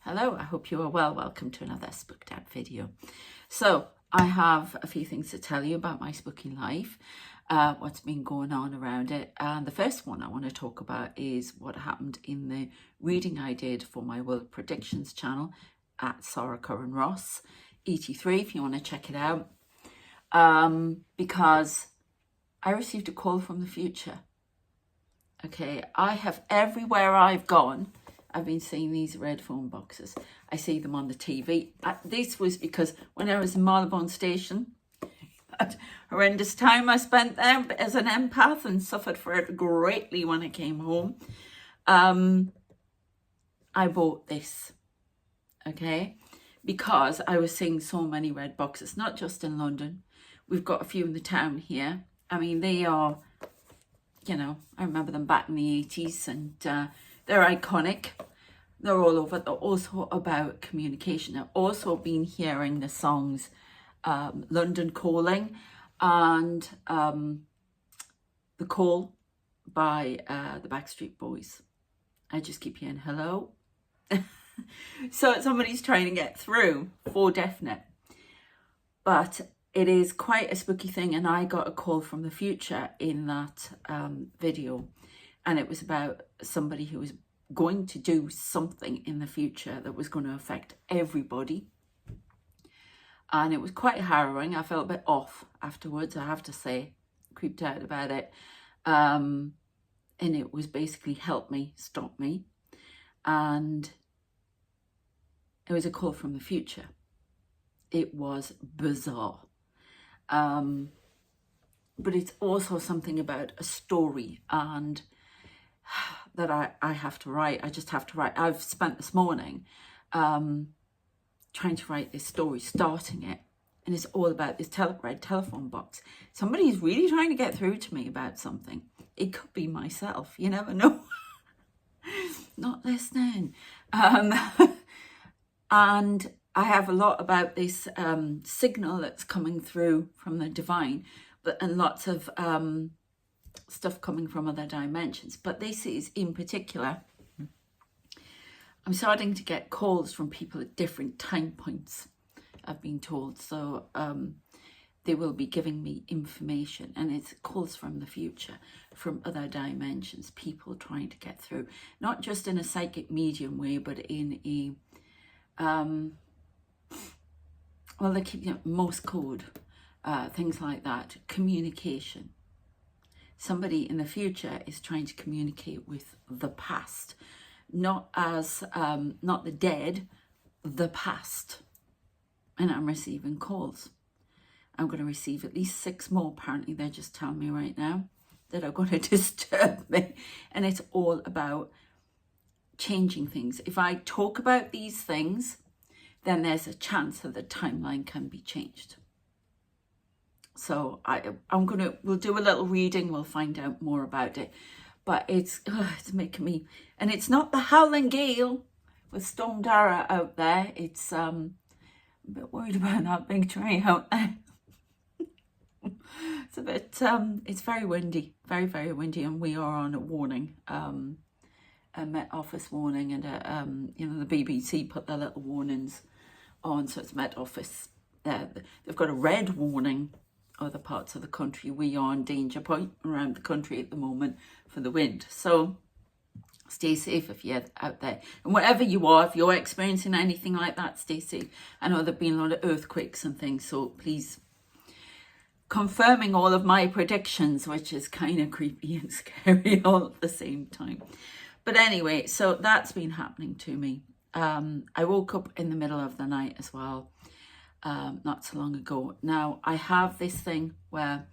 Hello, I hope you are well. Welcome to another Spooked Out video. So I have a few things to tell you about my spooky life, what's been going on around it. And the first one I want to talk about is what happened in the reading I did for my World Predictions channel at Sarah Curran Ross, 83, if you want to check it out. Because I received a call from the future. Okay, I have, everywhere I've gone, I've been seeing these red phone boxes. I see them on the TV. This was because when I was in Marylebone Station, that horrendous time I spent there as an empath and suffered for it greatly when I came home. I bought this, okay, because I was seeing so many red boxes, not just in London. We've got a few in the town here. I mean, they are, you know, I remember them back in the 80s and they're iconic. They're all over. They're also about communication. I've also been hearing the songs London Calling and The Call by the Backstreet Boys. I just keep hearing hello. So somebody's trying to get through for definite. But it is quite a spooky thing, and I got a call from the future in that video, and it was about somebody who was going to do something in the future that was going to affect everybody. And it was quite harrowing. I felt a bit off afterwards, I have to say, creeped out about it. And it was basically help me, stop me. And it was a call from the future. It was bizarre. But it's also something about a story and that I have to write. I just have to write. I've spent this morning trying to write this story, starting it. And it's all about this red telephone box. Somebody's really trying to get through to me about something. It could be myself. You never know. Not listening. And I have a lot about this signal that's coming through from the divine, and lots of stuff coming from other dimensions. But this is in particular, I'm starting to get calls from people at different time points, I've been told. So they will be giving me information, and it's calls from the future, from other dimensions, people trying to get through, not just in a psychic medium way, but in a well, they keep, you know, Morse code, things like that, communication. Somebody in the future is trying to communicate with the past, not as, not the dead, the past. And I'm receiving calls. I'm going to receive at least 6 more, apparently. They're just telling me right now that are going to disturb me. And it's all about changing things. If I talk about these things, then there's a chance that the timeline can be changed. So we'll do a little reading, we'll find out more about it. But it's making me, and it's not the howling gale with Storm Dara out there. It's, I'm a bit worried about that big tree out there. It's a bit, it's very windy, very, very windy, and we are on a warning, a Met Office warning, and you know, the BBC put their little warnings on, so it's Met Office. They've got a red warning. Other parts of the country, we are on danger point around the country at the moment for the wind. So stay safe if you're out there, and wherever you are, if you're experiencing anything like that, stay safe. I know there've been a lot of earthquakes and things, so please, confirming all of my predictions, which is kind of creepy and scary all at the same time. But anyway, so that's been happening to me. I woke up in the middle of the night as well, not so long ago. Now, I have this thing where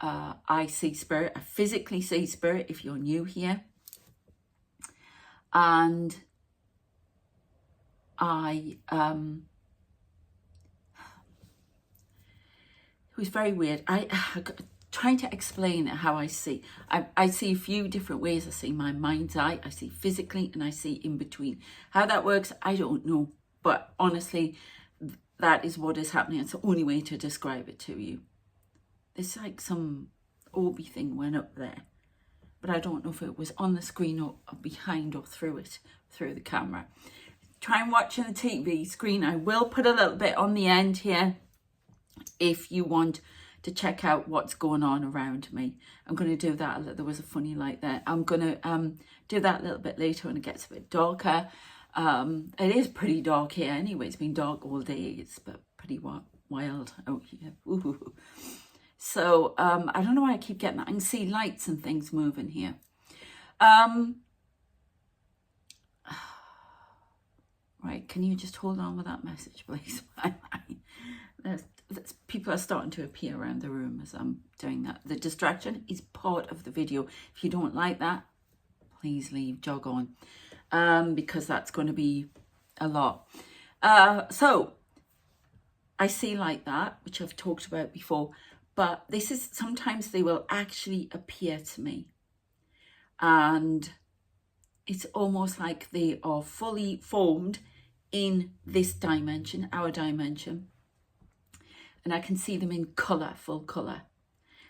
I see spirit. I physically see spirit if you're new here. And it was very weird. Trying to explain how I see. I see a few different ways. I see my mind's eye, I see physically, and I see in between. How that works, I don't know. But honestly, that is what is happening. It's the only way to describe it to you. It's like some orby thing went up there. But I don't know if it was on the screen or behind or through it, through the camera. try and watch on the TV screen. I will put a little bit on the end here if you want to check out what's going on around me. I'm going to do that. There was a funny light there. I'm going to do that a little bit later when it gets a bit darker. It is pretty dark here anyway. It's been dark all day. It's pretty wild out here. Ooh. So I don't know why I keep getting that. I can see lights and things moving here. Right, can you just hold on with that message, please? People are starting to appear around the room as I'm doing that. The distraction is part of the video. If you don't like that, please leave, jog on, because that's going to be a lot. So I see like that, which I've talked about before, but this is, sometimes they will actually appear to me. And it's almost like they are fully formed in this dimension, our dimension. And I can see them in colour, full colour.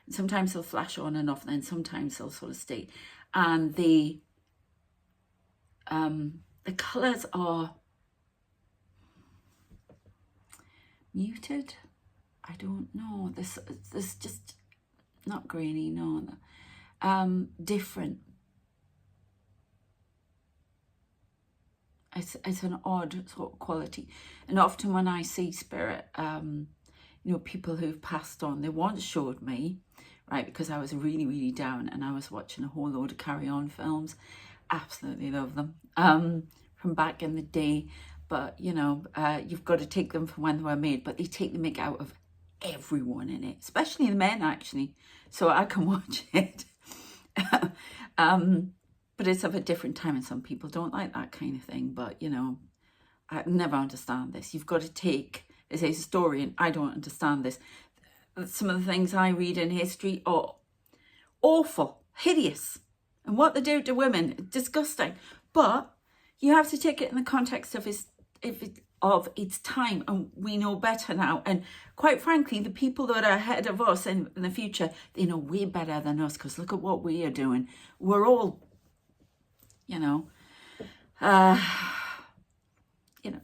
And sometimes they'll flash on and off, and then sometimes they'll sort of stay. And the colours are muted. I don't know. This just not grainy, no. Different. It's an odd sort of quality. And often when I see spirit, you know, people who've passed on, they once showed me, right, because I was really, really down and I was watching a whole load of Carry On films. Absolutely love them from back in the day. But, you know, you've got to take them from when they were made, but they take the mick out of everyone in it, especially the men, actually. So I can watch it. But it's of a different time, and some people don't like that kind of thing. But, you know, I never understand this. You've got to take, as a historian, I don't understand this. Some of the things I read in history are awful, hideous. And what they do to women, disgusting. But you have to take it in the context of its time, and we know better now. And quite frankly, the people that are ahead of us in the future, they know way better than us, because look at what we are doing. We're all, you know,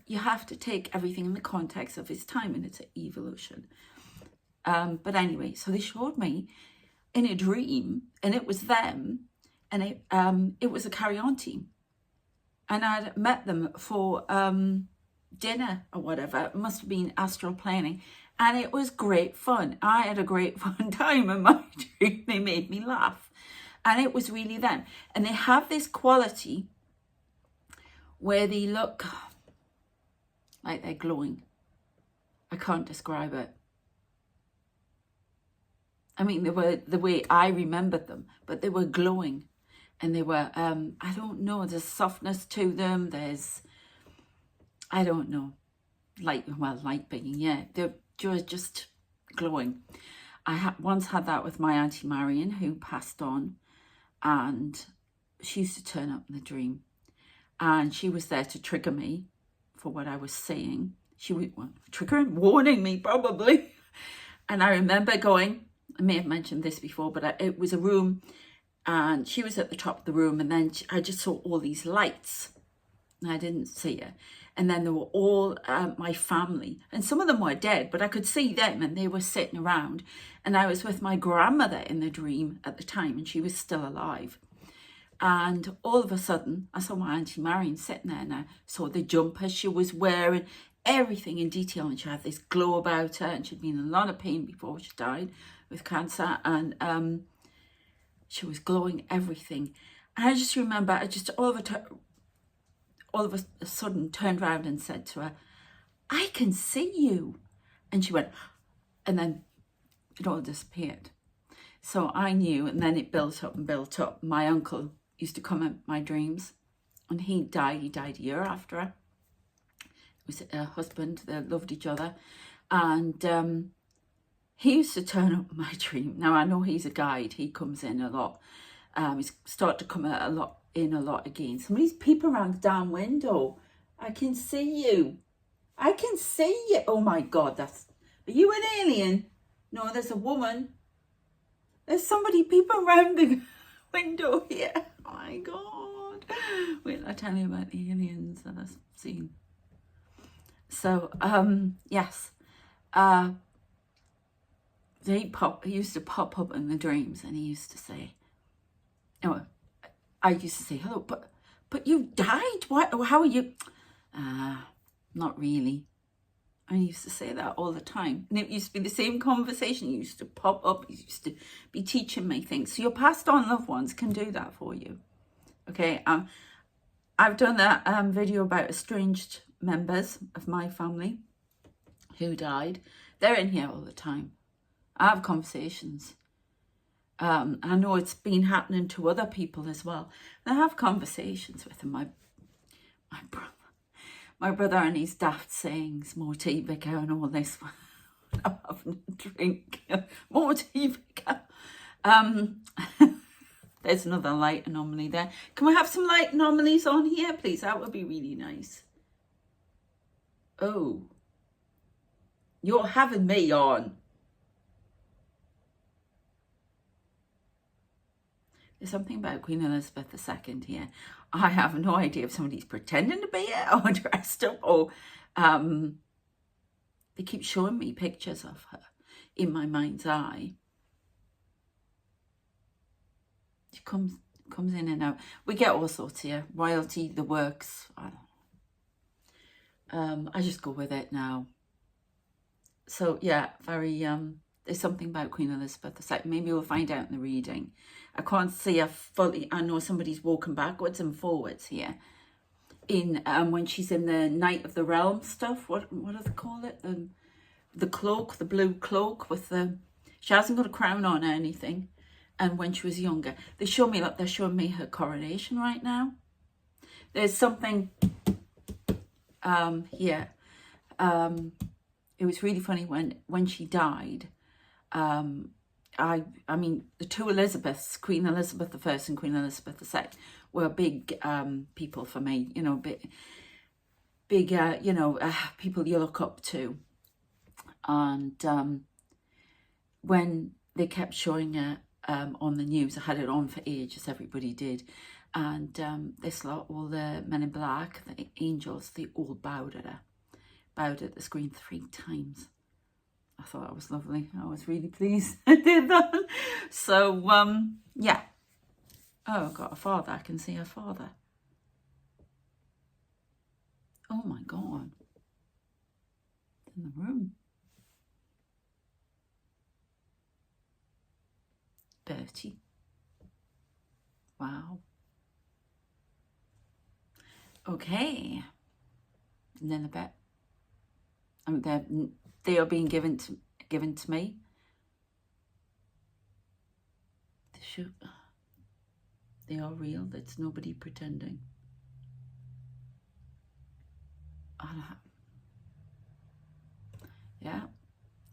you have to take everything in the context of its time, and it's an evolution. But anyway, so they showed me in a dream, and it was them, and it was a Carry On team, and I'd met them for dinner or whatever. It must have been astral planning, and it was great fun. I had a great fun time in my dream. They made me laugh, and it was really them. And they have this quality where they look like they're glowing. I can't describe it. I mean, they were the way I remembered them, but they were glowing, and they were, I don't know, there's softness to them. There's, I don't know, light being, yeah. They're just glowing. I once had that with my Auntie Marion, who passed on, and she used to turn up in the dream, and she was there to trigger me for what I was saying. She was triggering, warning me probably. And I remember going, I may have mentioned this before, but it was a room, and she was at the top of the room, and then I just saw all these lights, and I didn't see her. And then they were all my family, and some of them were dead, but I could see them, and they were sitting around. And I was with my grandmother in the dream at the time, and she was still alive. And all of a sudden, I saw my Auntie Marion sitting there, and I saw the jumper she was wearing, everything in detail, and she had this glow about her, and she'd been in a lot of pain before she died with cancer, and she was glowing, everything. And I just remember, I just all of a sudden turned around and said to her, "I can see you." And she went, and then it all disappeared. So I knew, and then it built up and built up. My uncle used to come in my dreams, and he died a year after her. It was a husband, they loved each other, and he used to turn up in my dream. Now I know he's a guide, he comes in a lot. He's started to come a lot again. Somebody's peeping around the damn window. I can see you. I can see you. Oh my God, are you an alien? No, there's a woman. There's somebody peeping around the window here. Oh my God. Wait, I'll tell you about the aliens that I've seen. So, yes. He used to pop up in the dreams, and he used to say, oh, I used to say, hello, but you died? Why? How are you? Not really. I used to say that all the time. And it used to be the same conversation. He used to pop up. He used to be teaching me things. So your passed on loved ones can do that for you. Okay. I've done that video about estranged members of my family who died. They're in here all the time. I have conversations. I know it's been happening to other people as well. And I have conversations with them. My brother and his daft sayings, more tea, vicar, and all this. I'm having a drink. More tea, vicar. There's another light anomaly there. Can we have some light anomalies on here, please? That would be really nice. Oh. You're having me on. There's something about Queen Elizabeth II here. I have no idea if somebody's pretending to be it or dressed up, or they keep showing me pictures of her in my mind's eye. She comes in and out. We get all sorts here. Royalty, the works. I just go with it now. So yeah, very there's something about Queen Elizabeth II. Maybe we'll find out in the reading. I can't see her fully. I know somebody's walking backwards and forwards here. In when she's in the Knight of the Realm stuff. What do they call it? The cloak, the blue cloak with the. She hasn't got a crown on or anything. And when she was younger, they show me. Look, they're showing me her coronation right now. There's something here. It was really funny when she died. I mean, the two Elizabeths, Queen Elizabeth I and Queen Elizabeth II, were big people for me. You know, big you know, people you look up to. And when they kept showing her on the news, I had it on for ages, everybody did. And this lot, all the men in black, the angels, they all bowed at her. Bowed at the screen 3 times. I thought that was lovely. I was really pleased I did that. So, yeah. Oh, I've got a father. I can see her father. Oh my God. In the room. Bertie. Wow. Okay. And then a bit. I mean, they are being given to me. They are real. That's nobody pretending. Yeah.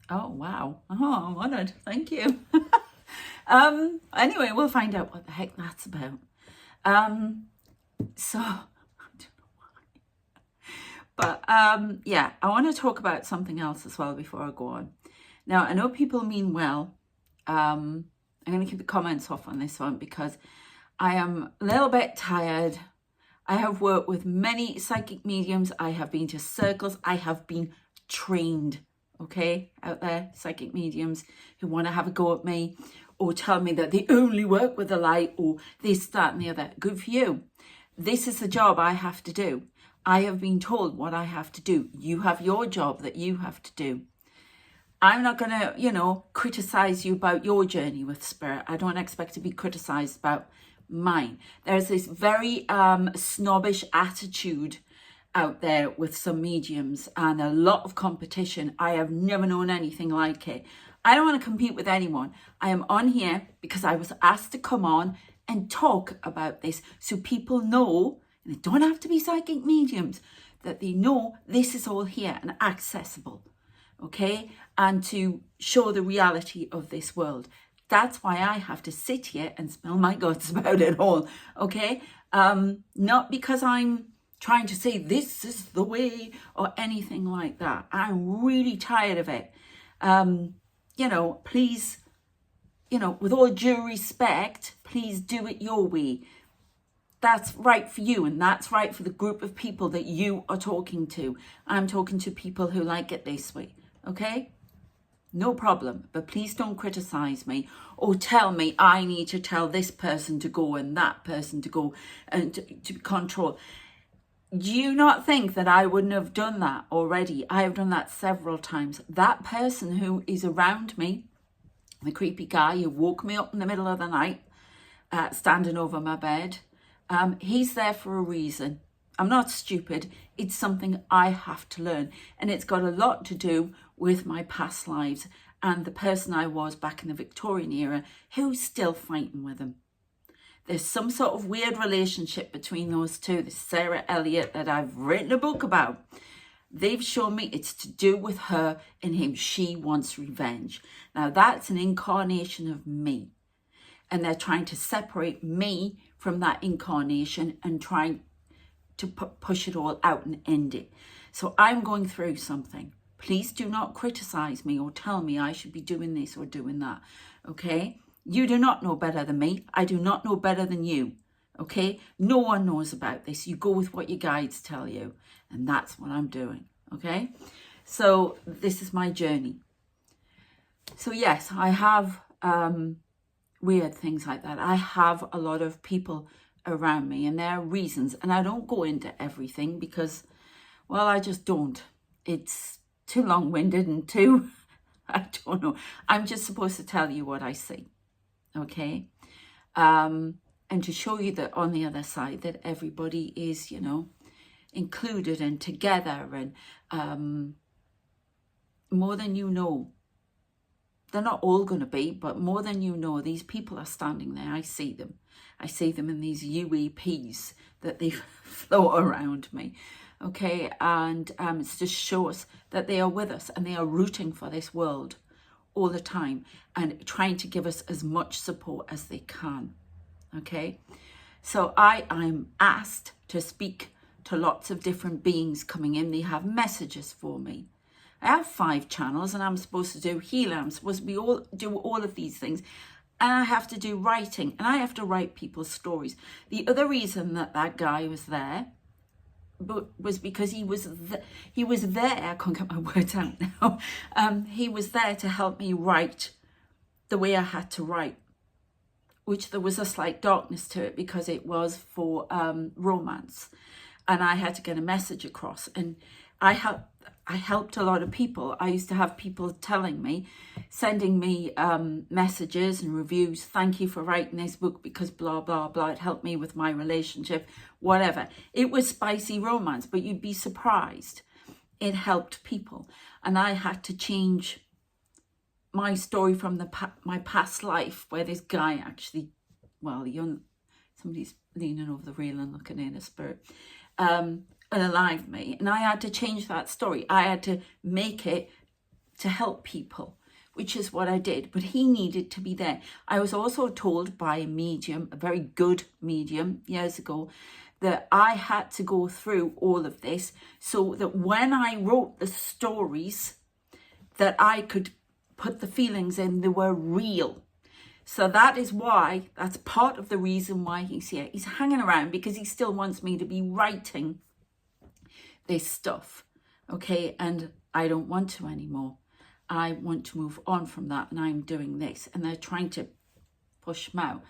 Oh wow. Oh, I'm honoured. Thank you. Anyway, we'll find out what the heck that's about. So. But yeah, I want to talk about something else as well before I go on. Now, I know people mean well. I'm going to keep the comments off on this one because I am a little bit tired. I have worked with many psychic mediums. I have been to circles. I have been trained, okay, out there, psychic mediums who want to have a go at me or tell me that they only work with the light or this, that, and the other. Good for you. This is the job I have to do. I have been told what I have to do. You have your job that you have to do. I'm not going to, you know, criticize you about your journey with spirit. I don't expect to be criticized about mine. There's this very snobbish attitude out there with some mediums and a lot of competition. I have never known anything like it. I don't want to compete with anyone. I am on here because I was asked to come on and talk about this so people know. And they don't have to be psychic mediums, that they know this is all here and accessible, okay? And to show the reality of this world. That's why I have to sit here and spill my guts about it all, okay? Not because I'm trying to say this is the way or anything like that. I'm really tired of it. You know, please, you know, with all due respect, please do it your way. that's right for you, and that's right for the group of people that you are talking to. I'm talking to people who like it this way, okay? No problem, but please don't criticize me or tell me I need to tell this person to go and that person to go and to control. Do you not think that I wouldn't have done that already? I have done that several times. That person who is around me, the creepy guy who woke me up in the middle of the night, standing over my bed, he's there for a reason. I'm not stupid. It's something I have to learn. And it's got a lot to do with my past lives and the person I was back in the Victorian era who's still fighting with him. There's some sort of weird relationship between those two. This Sarah Elliott that I've written a book about. They've shown me it's to do with her and him. She wants revenge. Now that's an incarnation of me. And they're trying to separate me from that incarnation and trying to push it all out and end it. So I'm going through something. Please do not criticize me or tell me I should be doing this or doing that, okay? You do not know better than me. I do not know better than you, okay? No one knows about this. You go with what your guides tell you, and that's what I'm doing, okay? So this is my journey. So yes, I have weird things like that. I have a lot of people around me, and there are reasons, and I don't go into everything because, well, I just don't. It's too long-winded and too, I don't know. I'm just supposed to tell you what I see, okay? And to show you that on the other side that everybody is, you know, included and together, and more than you know. They're not all going to be, but more than you know, these people are standing there. I see them. I see them in these UEPs that they float around me. Okay, and it's to show us that they are with us and they are rooting for this world all the time and trying to give us as much support as they can. Okay, so I'm asked to speak to lots of different beings coming in. They have messages for me. I have 5 channels and I'm supposed to do healing. I'm supposed to do all of these things. And I have to do writing, and I have to write people's stories. The other reason that guy was there was because he was there. I can't get my words out now. He was there to help me write the way I had to write, which there was a slight darkness to it because it was for romance, and I had to get a message across. And I helped a lot of people. I used to have people telling me, sending me messages and reviews. Thank you for writing this book because blah, blah, blah. It helped me with my relationship, whatever. It was spicy romance, but you'd be surprised. It helped people. And I had to change my story from my past life where this guy actually, well, somebody's leaning over the rail and looking in a spirit. Unalive me, and I had to change that story. I had to make it to help people, which is what I did, but he needed to be there. I was also told by a medium, a very good medium years ago, that I had to go through all of this so that when I wrote the stories that I could put the feelings in, they were real. So that is why, that's part of the reason why he's here. He's hanging around because he still wants me to be writing this stuff, okay? And I don't want to anymore. I want to move on from that, and I'm doing this, and they're trying to push him out.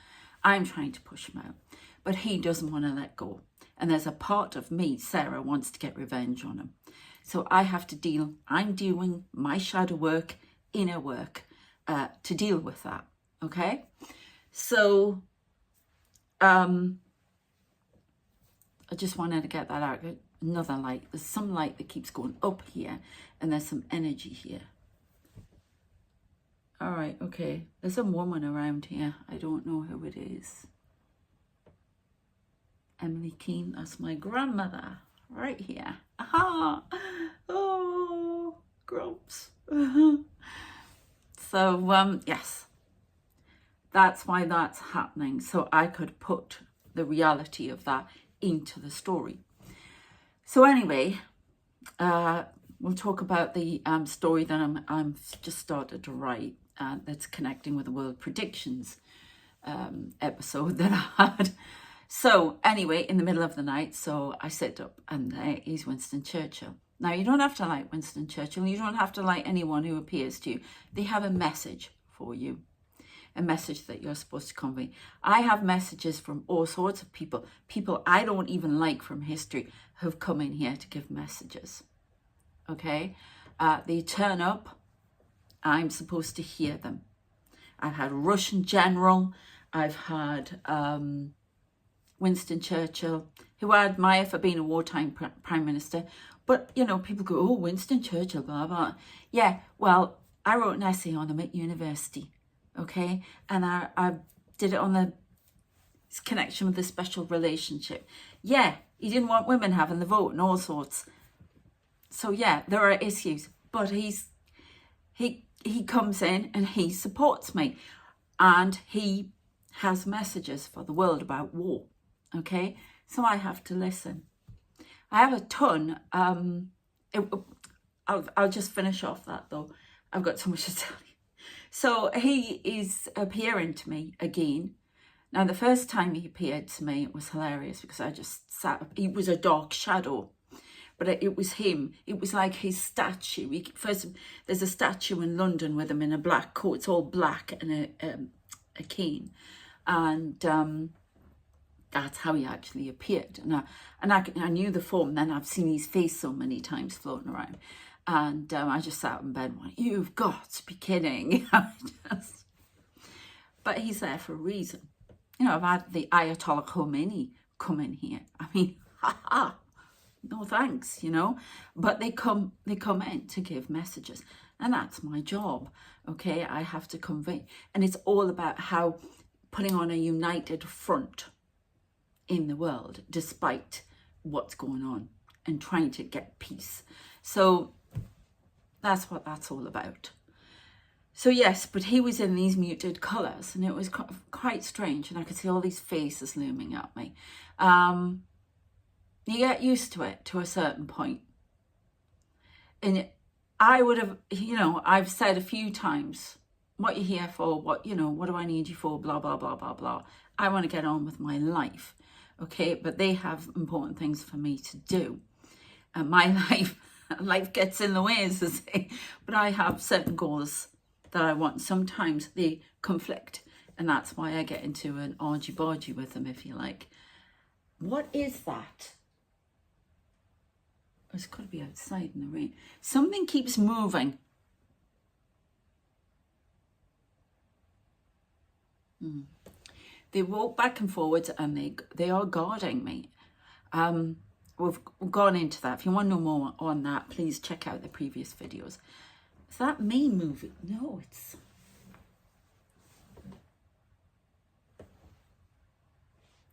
I'm trying to push him out, but he doesn't want to let go. And there's a part of me, Sarah, wants to get revenge on him. So I have to I'm doing my shadow work, inner work, to deal with that, okay? So I just wanted to get that out. Another light. There's some light that keeps going up here, and there's some energy here. All right, okay. There's a woman around here. I don't know who it is. Emily Keane, that's my grandmother, right here. Aha! Oh, grumps. So, yes. That's why that's happening. So I could put the reality of that into the story. So anyway, we'll talk about the story that I'm just started to write that's connecting with the World Predictions episode that I had. So anyway, in the middle of the night, so I sit up and he's Winston Churchill. Now, you don't have to like Winston Churchill. You don't have to like anyone who appears to you. They have a message for you, a message that you're supposed to convey. I have messages from all sorts of people. People I don't even like from history have come in here to give messages. Okay? They turn up. I'm supposed to hear them. I've had a Russian general. I've had Winston Churchill, who I admire for being a wartime prime minister. But, you know, people go, oh, Winston Churchill, blah, blah. Yeah, well, I wrote an essay on him at university, okay? And I did it on the connection with the special relationship. Yeah, he didn't want women having the vote and all sorts. So, yeah, there are issues. But he comes in and he supports me. And he has messages for the world about war, okay? So I have to listen. I have a ton. I'll just finish off that though. I've got so much to tell you. So he is appearing to me again. Now, the first time he appeared to me, it was hilarious because I just sat up. He was a dark shadow, but it was him. It was like his statue. First, there's a statue in London with him in a black coat. It's all black and a cane. And that's how he actually appeared. And I knew the form. Then I've seen his face so many times floating around. And I just sat in bed and went, you've got to be kidding. But he's there for a reason. You know, I've had the Ayatollah Khomeini come in here. I mean, no thanks, you know. But they come in to give messages. And that's my job, okay? I have to convey. And it's all about how putting on a united front in the world, despite what's going on, and trying to get peace. So that's what that's all about. So yes, but he was in these muted colours, and it was quite strange, and I could see all these faces looming at me. You get used to it to a certain point. And I would have, you know, I've said a few times, what you're here for, what do I need you for, blah, blah, blah, blah, blah. I want to get on with my life. Okay, but they have important things for me to do. And my life gets in the way, as I say. But I have certain goals that I want. Sometimes they conflict. And that's why I get into an argy-bargy with them, if you like. What is that? It's got to be outside in the rain. Something keeps moving. They walk back and forwards, and they are guarding me. We've gone into that. If you want to know more on that, please check out the previous videos. Is that me moving? No, it's...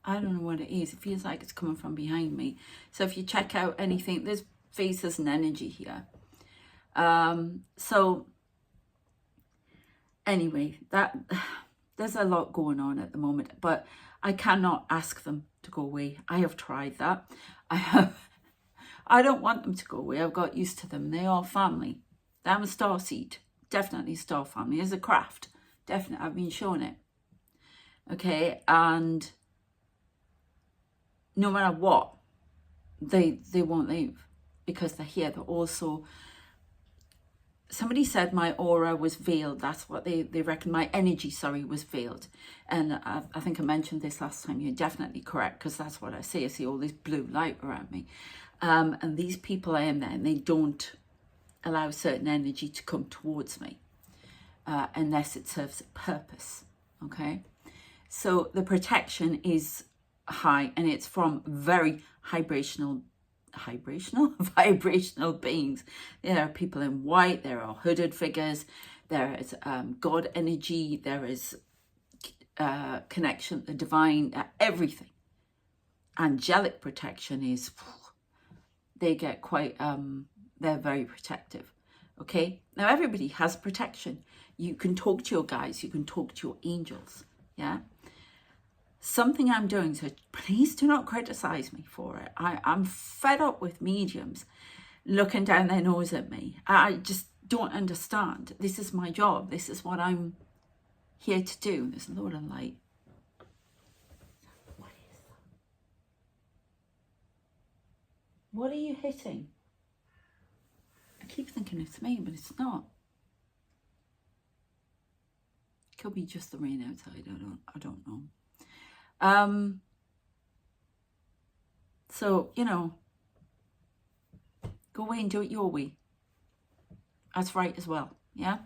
I don't know what it is. It feels like it's coming from behind me. So if you check out anything, there's faces and energy here. So anyway, there's a lot going on at the moment, but I cannot ask them to go away. I have tried that. I don't want them to go away. I've got used to them. They are family. I'm a star seed. Definitely star family. It's a craft. Definitely. I've been shown it. Okay. And no matter what, they won't leave because they're here. They're also... Somebody said my aura was veiled. That's what they reckon. My energy, sorry, was veiled. And I think I mentioned this last time. You're definitely correct, because that's what I see. I see all this blue light around me. And these people are in there, and they don't allow certain energy to come towards me unless it serves a purpose, okay? So the protection is high, and it's from very vibrational beings. There are people in white, there are hooded figures, there is God energy, there is connection, the divine, everything. Angelic protection is, they get quite, they're very protective, okay? Now everybody has protection. You can talk to your guides, you can talk to your angels, yeah? Something I'm doing, so please do not criticize me for it. I'm fed up with mediums looking down their nose at me. I just don't understand. This is my job. This is what I'm here to do. There's a lot of light. What is that? What are you hitting? I keep thinking it's me, but it's not. Could be just the rain outside. I don't know. So, you know, go away and do it your way. That's right as well. Yeah.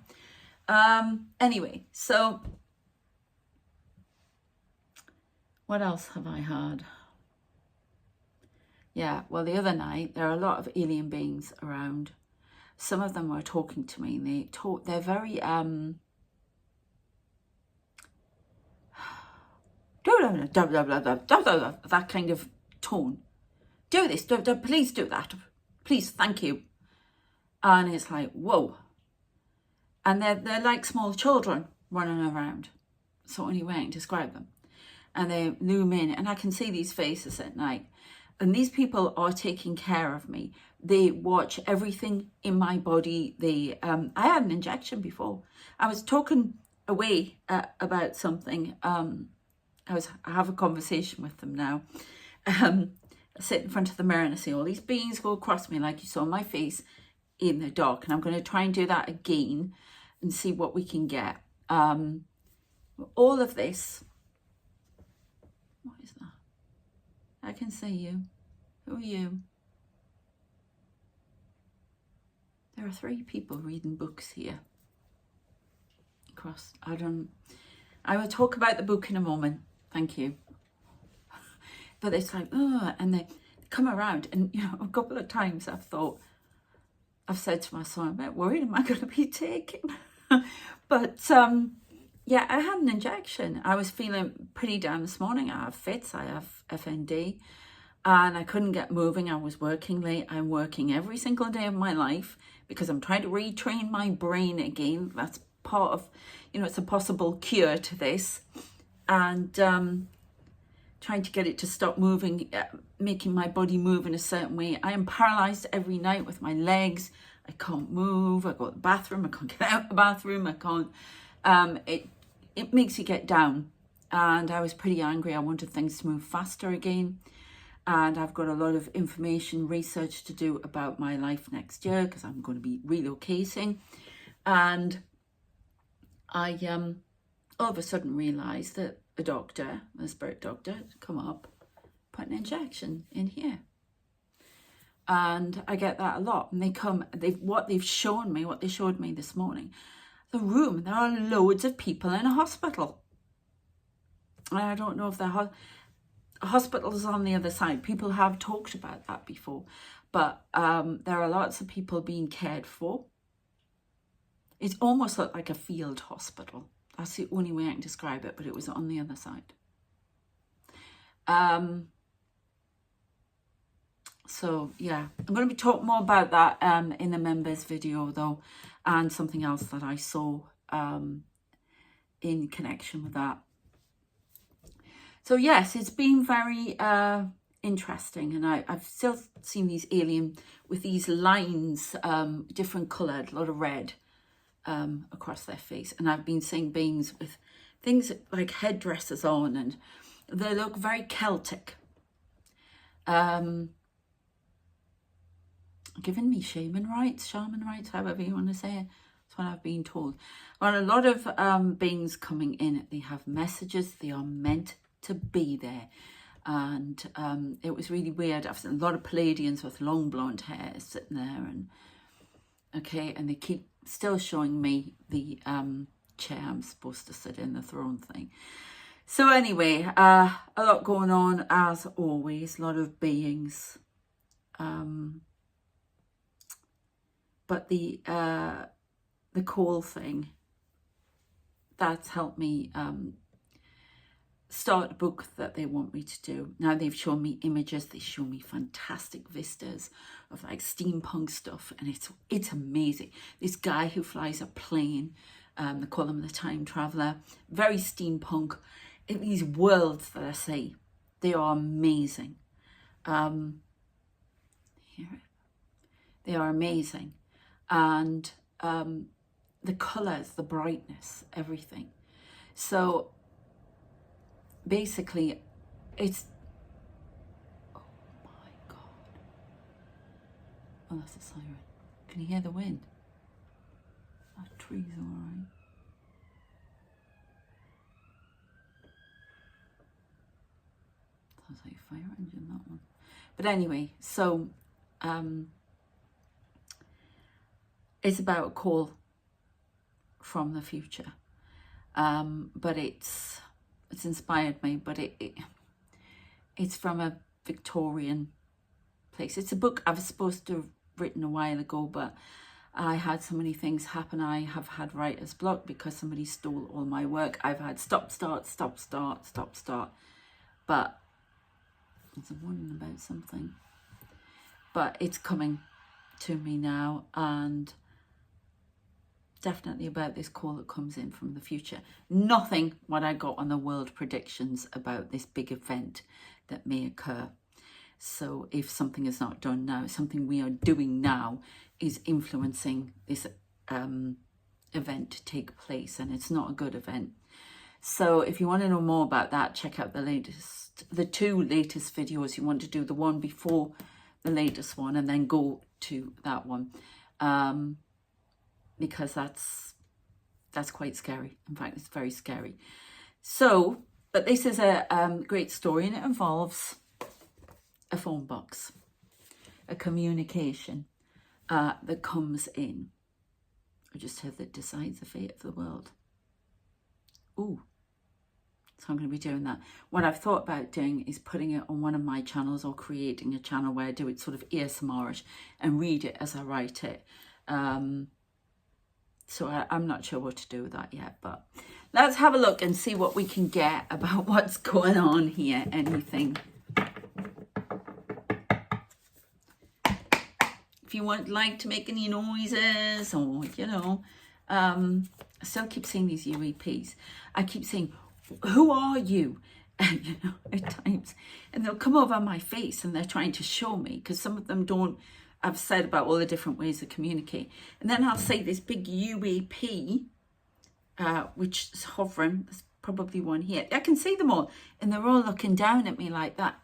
Anyway, so what else have I had? Yeah, well, the other night, there are a lot of alien beings around. Some of them were talking to me, and they're very, that kind of tone. Do this, please do that. Please, thank you. And it's like, whoa. And they're like small children running around. So only way I can describe them. And they loom in, and I can see these faces at night. And these people are taking care of me. They watch everything in my body. I had an injection before. I was talking away about something. I have a conversation with them now. I sit in front of the mirror and I see all these beings go across me, like you saw my face in the dark. And I'm going to try and do that again and see what we can get. All of this. What is that? I can see you. Who are you? There are 3 people reading books here. Across. I will talk about the book in a moment. Thank you. But it's like, oh, and they come around, and you know, a couple of times I've said to my son, I'm a bit worried, am I going to be taken? But yeah, I had an injection. I was feeling pretty down this morning. I have fits, I have FND, and I couldn't get moving. I was working late. I'm working every single day of my life because I'm trying to retrain my brain again. That's part of, you know, it's a possible cure to this. And trying to get it to stop moving, making my body move in a certain way. I am paralyzed every night with my legs. I can't move. I go to the bathroom. I can't get out of the bathroom. I can't. It makes you get down. And I was pretty angry. I wanted things to move faster again. And I've got a lot of information, research to do about my life next year because I'm going to be relocating. And I all of a sudden realised that a doctor, a spirit doctor, had come up, put an injection in here. And I get that a lot. And they showed me this morning, the room, there are loads of people in a hospital. And I don't know if the hospitals on the other side. People have talked about that before. But there are lots of people being cared for. It almost looked like a field hospital. That's the only way I can describe it, but it was on the other side. So yeah, I'm going to be talking more about that in the members video though, and something else that I saw in connection with that. So yes, it's been very interesting, and I've still seen these alien with these lines, different coloured, a lot of red across their face. And I've been seeing beings with things like headdresses on, and they look very Celtic. Giving me shaman rights, however you want to say it. That's what I've been told. Well, a lot of beings coming in, they have messages, they are meant to be there. And it was really weird. I've seen a lot of Palladians with long blonde hair sitting there, and okay, and they keep still showing me the chair I'm supposed to sit in, the throne thing. So anyway, a lot going on as always, a lot of beings. But the call thing, that's helped me start a book that they want me to do. Now they've shown me images, they show me fantastic vistas of like steampunk stuff, and it's amazing. This guy who flies a plane, they call him the time traveler, very steampunk. These worlds that I see, they are amazing. They are amazing. And the colours, the brightness, everything. So basically it's, oh my God, Oh, that's a siren. Can you hear the wind? That tree's all right. Sounds like a fire engine, that one. But anyway, so it's about a call from the future. But it's inspired me, but it's from a Victorian place. It's a book I was supposed to have written a while ago, but I had so many things happen. I have had writer's block because somebody stole all my work. I've had stop, start, stop, start, stop, start. But I was wondering about something. But it's coming to me now, and definitely about this call that comes in from the future. Nothing what I got on the world predictions about this big event that may occur. So if something is not done now, something we are doing now is influencing this event to take place, and it's not a good event. So if you want to know more about that, check out the two latest videos. You want to do the one before the latest one and then go to that one, because that's quite scary. In fact, it's very scary. So, but this is a great story, and it involves a phone box, a communication that comes in. I just heard that decides the fate of the world. Ooh. So I'm going to be doing that. What I've thought about doing is putting it on one of my channels, or creating a channel where I do it sort of ASMR-ish and read it as I write it. So I'm not sure what to do with that yet, but let's have a look and see what we can get about what's going on here. Anything. If you want like to make any noises, or, you know, I still keep seeing these UAPs. I keep saying, who are you? You know, at times, and they'll come over my face and they're trying to show me, because some of them don't. I've said about all the different ways to communicate, and then I'll say this big UAP, which is hovering. There's probably one here. I can see them all, and they're all looking down at me like that.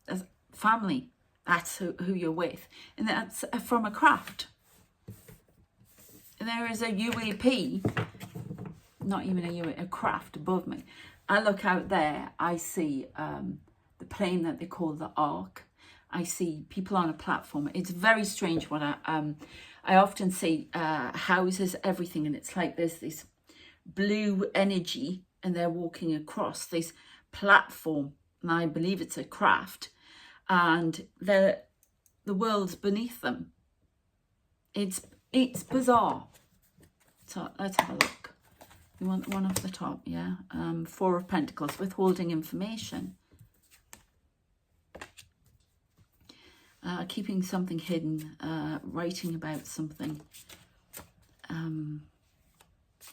As family, that's who you're with, and that's from a craft. And there is a UAP. Not even a craft above me. I look out there, I see the plane that they call the Ark. I see people on a platform. It's very strange what I often see houses, everything, and it's like there's this blue energy, and they're walking across this platform, and I believe it's a craft, and the world's beneath them. It's bizarre. So let's have a look. You want one off the top, yeah? Four of Pentacles, withholding information. Keeping something hidden, writing about something.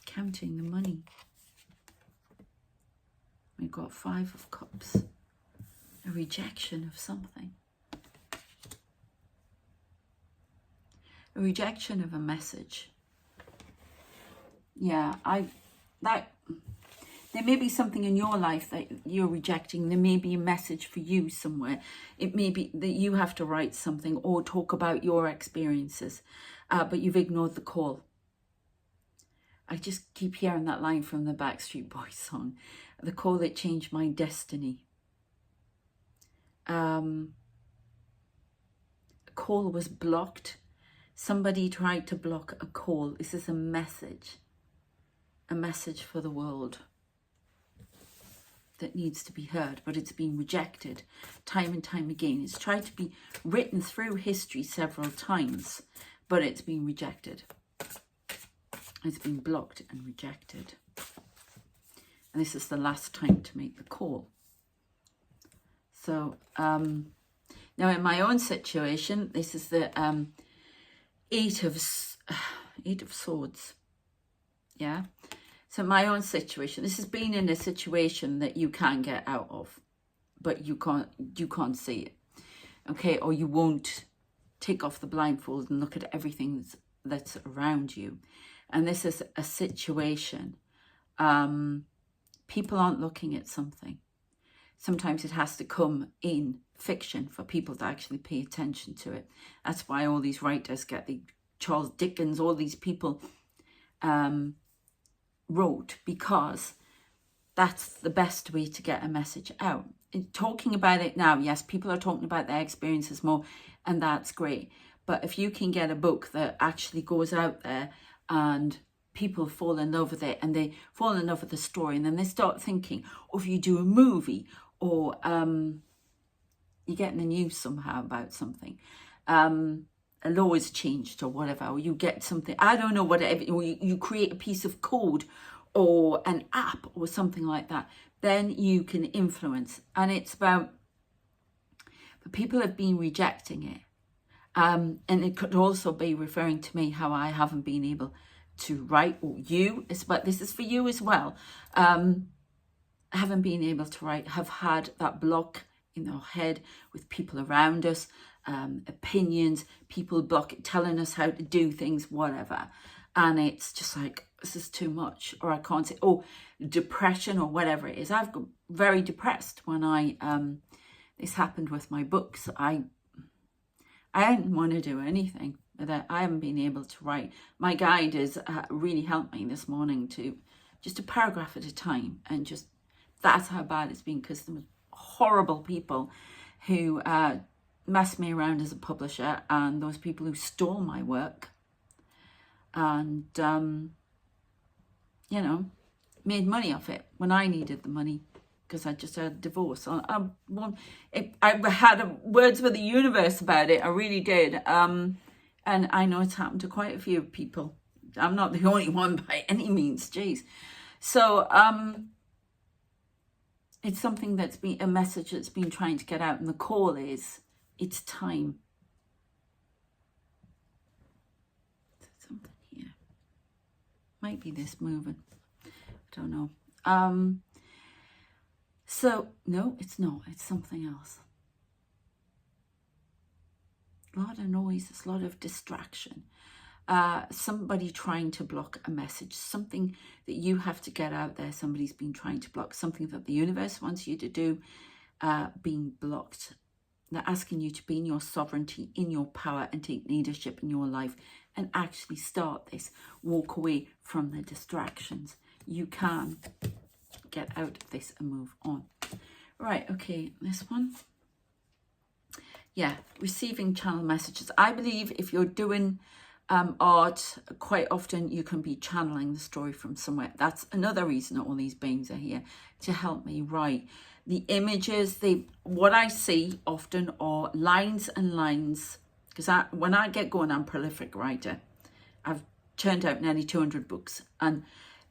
Counting the money. We've got Five of Cups. A rejection of something. A rejection of a message. Yeah, there may be something in your life that you're rejecting. There may be a message for you somewhere. It may be that you have to write something or talk about your experiences, but you've ignored the call. I just keep hearing that line from the Backstreet Boys song, the call that changed my destiny. A call was blocked. Somebody tried to block a call. This is a message for the world that needs to be heard, but it's been rejected time and time again. It's tried to be written through history several times, but it's been rejected. It's been blocked and rejected. And this is the last time to make the call. So, now in my own situation, this is the Eight of Swords. Yeah. So my own situation, this has been in a situation that you can't get out of, but you can't see it, okay? Or you won't take off the blindfold and look at everything that's around you. And this is a situation, people aren't looking at something. Sometimes it has to come in fiction for people to actually pay attention to it. That's why all these writers get the Charles Dickens, all these people wrote, because that's the best way to get a message out. Talking about it now, yes, people are talking about their experiences more, and that's great. But if you can get a book that actually goes out there and people fall in love with it, and they fall in love with the story, and then they start thinking, or if you do a movie, or you get in the news somehow about something, a law is changed or whatever, or you get something, I don't know, whatever, or you create a piece of code or an app or something like that, then you can influence. And it's about, but people have been rejecting it. And it could also be referring to me, how I haven't been able to write, or you, but this is for you as well. Haven't been able to write, have had that block in our head with people around us, opinions, people telling us how to do things, whatever. And it's just like, this is too much, or I can't say, oh, depression or whatever it is. I've got very depressed when this happened with my books. I didn't want to do anything with it. I haven't been able to write. My guide has really helped me this morning to just a paragraph at a time, and just, that's how bad it's been, because there were horrible people who messed me around as a publisher, and those people who stole my work, and you know, made money off it when I needed the money, because I just had a divorce. I had words with the universe about it. I really did. And I know it's happened to quite a few people. I'm not the only one by any means. Jeez. So it's something that's been a message that's been trying to get out, and the call is, it's time. Something here. Might be this moving. I don't know. So, no, it's not. It's something else. A lot of noise, a lot of distraction. Somebody trying to block a message, something that you have to get out there. Somebody's been trying to block something that the universe wants you to do, being blocked. They're asking you to be in your sovereignty, in your power, and take leadership in your life, and actually start this. Walk away from the distractions. You can get out of this and move on. Right, okay, this one. Yeah, receiving channel messages. I believe if you're doing art, quite often you can be channeling the story from somewhere. That's another reason that all these beings are here, to help me write. The images, what I see often are lines and lines, because when I get going, I'm a prolific writer. I've churned out nearly 200 books, and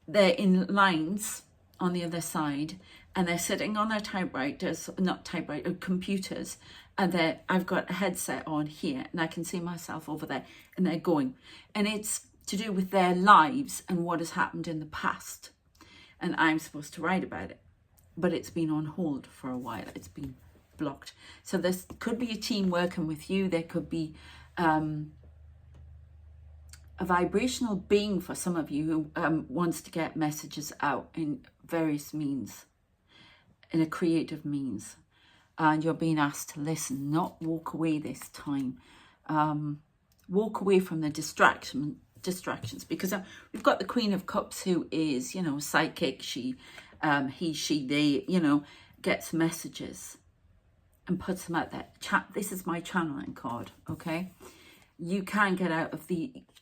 they're in lines on the other side, and they're sitting on their typewriters, not typewriter, computers, and I've got a headset on here, and I can see myself over there, and they're going, and it's to do with their lives and what has happened in the past, and I'm supposed to write about it, but it's been on hold for a while. It's been blocked. So this could be a team working with you. There could be a vibrational being for some of you who wants to get messages out in various means, in a creative means, and you're being asked to listen, not walk away this time. Walk away from the distractions, because we've got the Queen of Cups, who is, you know, psychic. She, he, she, they, you know, gets messages and puts them out there. This is my channeling card, okay? You can get out of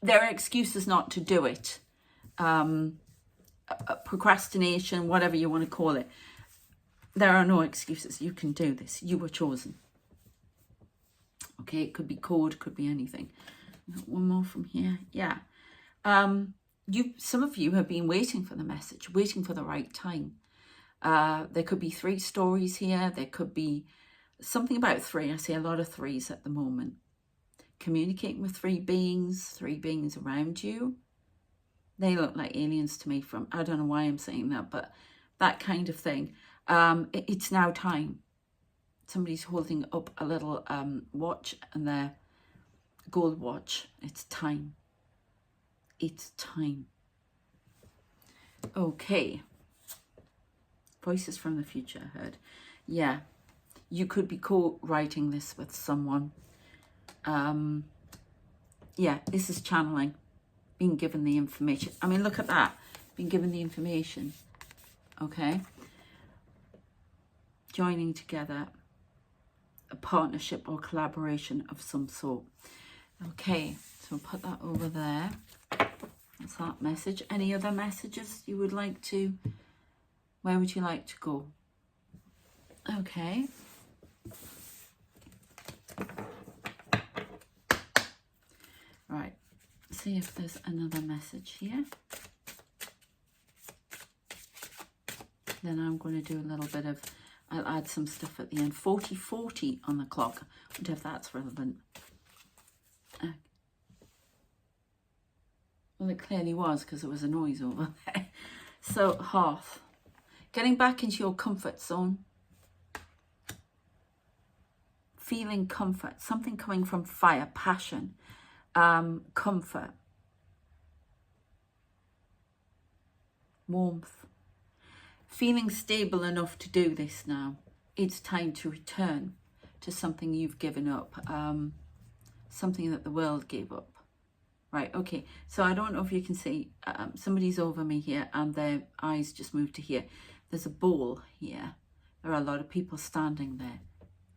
there are excuses not to do it. Procrastination, whatever you want to call it. There are no excuses. You can do this. You were chosen. Okay, it could be code, could be anything. One more from here. Yeah. Some of you have been waiting for the message, waiting for the right time. There could be 3 stories here. There could be something about 3. I see a lot of 3s at the moment. Communicating with 3 beings around you. They look like aliens to me from, I don't know why I'm saying that, but that kind of thing. It's now time. Somebody's holding up a little watch, and their gold watch. It's time. It's time. Okay. Voices from the future, I heard. Yeah. You could be co-writing this with someone. Yeah, this is channeling, being given the information. I mean, look at that, being given the information, okay? Joining together, a partnership or collaboration of some sort. Okay, so I'll put that over there. That's that message. Any other messages you would like to, where would you like to go? Okay. Right, see if there's another message here. Then I'm going to do a little bit of, I'll add some stuff at the end. 4040 on the clock. I wonder if that's relevant. Well, it clearly was because there was a noise over there. So, hearth. Getting back into your comfort zone. Feeling comfort. Something coming from fire, passion, comfort, warmth. Feeling stable enough to do this now. It's time to return to something you've given up. Something that the world gave up. Right, okay. So I don't know if you can see, somebody's over me here and their eyes just moved to here. There's a bowl here. There are a lot of people standing there,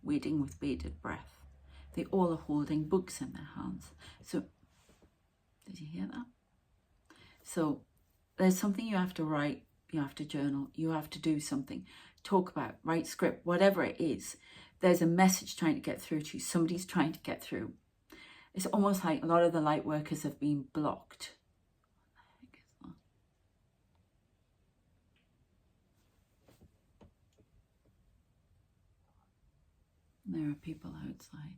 waiting with bated breath. They all are holding books in their hands. So, did you hear that? So, there's something you have to write, you have to journal, you have to do something, talk about, write script, whatever it is. There's a message trying to get through to you. Somebody's trying to get through. It's almost like a lot of the light workers have been blocked. There are people outside.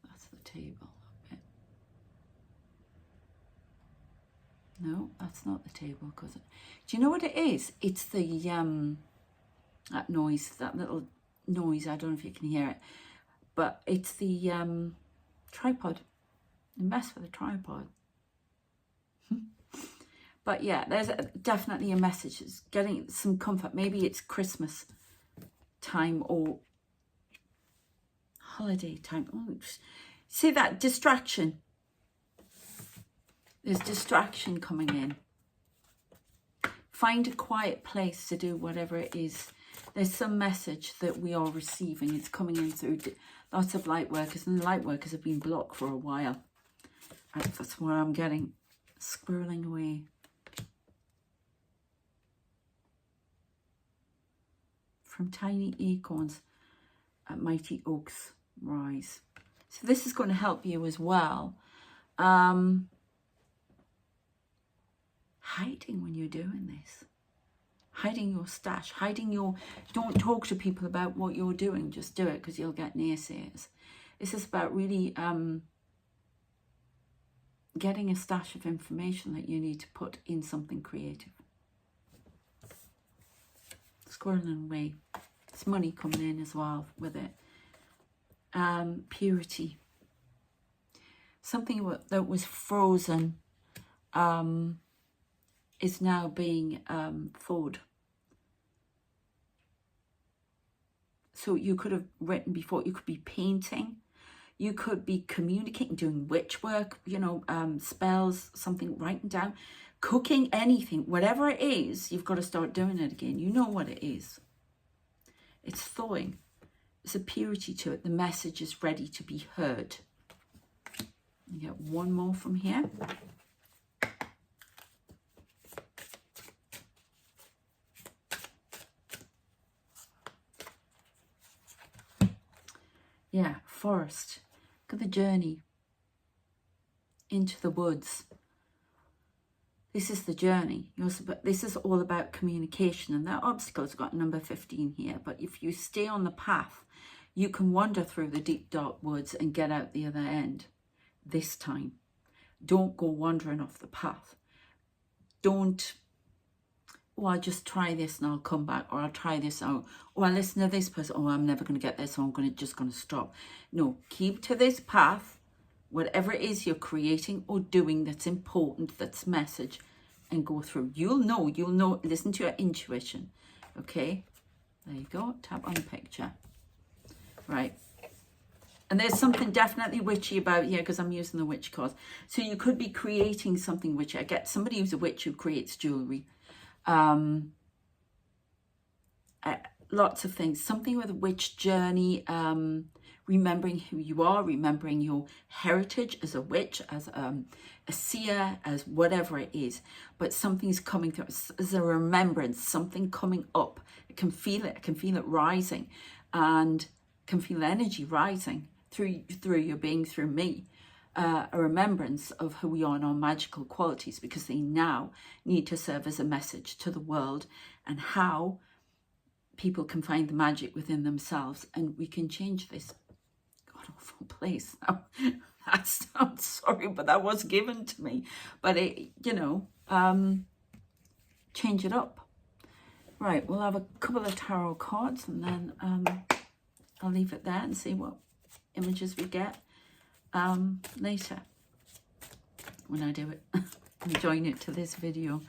That's the table. No, that's not the table. Cause do you know what it is? It's the that noise, that little noise. I don't know if you can hear it, but it's the tripod. You mess with the tripod. But yeah, there's definitely a message. It's getting some comfort. Maybe it's Christmas time or holiday time. Oh, see that distraction? There's distraction coming in. Find a quiet place to do whatever it is. There's some message that we are receiving. It's coming in through lots of light workers, and the light workers have been blocked for a while. That's what I'm getting. Squirreling away. From tiny acorns at mighty oaks rise. So this is going to help you as well. Hiding when you're doing this. Hiding your stash. Hiding your... Don't talk to people about what you're doing. Just do it because you'll get naysayers. This is about really getting a stash of information that you need to put in something creative. Squirreling away. There's money coming in as well with it. Purity. Something that was frozen is now being thawed. So you could have written before. You could be painting. You could be communicating, doing witch work, you know, spells, something, writing down. Cooking, anything, whatever it is, you've got to start doing it again. You know what it is. It's thawing. There's a purity to it. The message is ready to be heard. You get one more from here. Yeah, forest. Look at the journey into the woods. This is the journey. This is all about communication, and that obstacle's got number 15 here. But if you stay on the path, you can wander through the deep, dark woods and get out the other end. This time, don't go wandering off the path. Don't, oh, I'll just try this and I'll come back, or I'll try this out. Oh, I'll listen to this person. Oh, I'm never going to get this, so I'm just going to stop. No, keep to this path. Whatever it is you're creating or doing that's important, that's message, and go through. You'll know, listen to your intuition. Okay, there you go, tap on the picture. Right, and there's something definitely witchy about here because I'm using the witch card. So you could be creating something witchy. I get somebody who's a witch who creates jewelry. Lots of things, something with a witch journey, remembering who you are, remembering your heritage as a witch, as a seer, as whatever it is. But something's coming through, as a remembrance, something coming up. I can feel it rising, and can feel energy rising through your being, through me. A remembrance of who we are and our magical qualities, because they now need to serve as a message to the world, and how people can find the magic within themselves, and we can change this god-awful place. That sounds sorry, but that was given to me. But it, you know, change it up. Right, we'll have a couple of tarot cards, and then I'll leave it there and see what images we get later when I do it and join it to this video.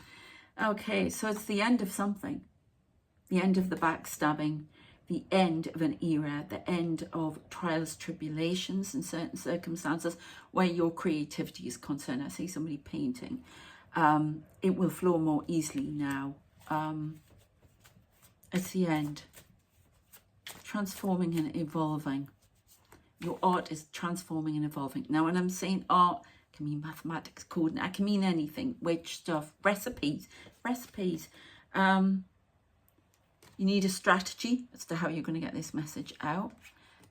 Okay, so it's the end of something. The end of the backstabbing, the end of an era, the end of trials, tribulations in certain circumstances where your creativity is concerned. I see somebody painting. It will flow more easily now. It's the end. Transforming and evolving. Your art is transforming and evolving. Now, when I'm saying art, it can mean mathematics, coding, I can mean anything, witch stuff, recipes. You need a strategy as to how you're going to get this message out.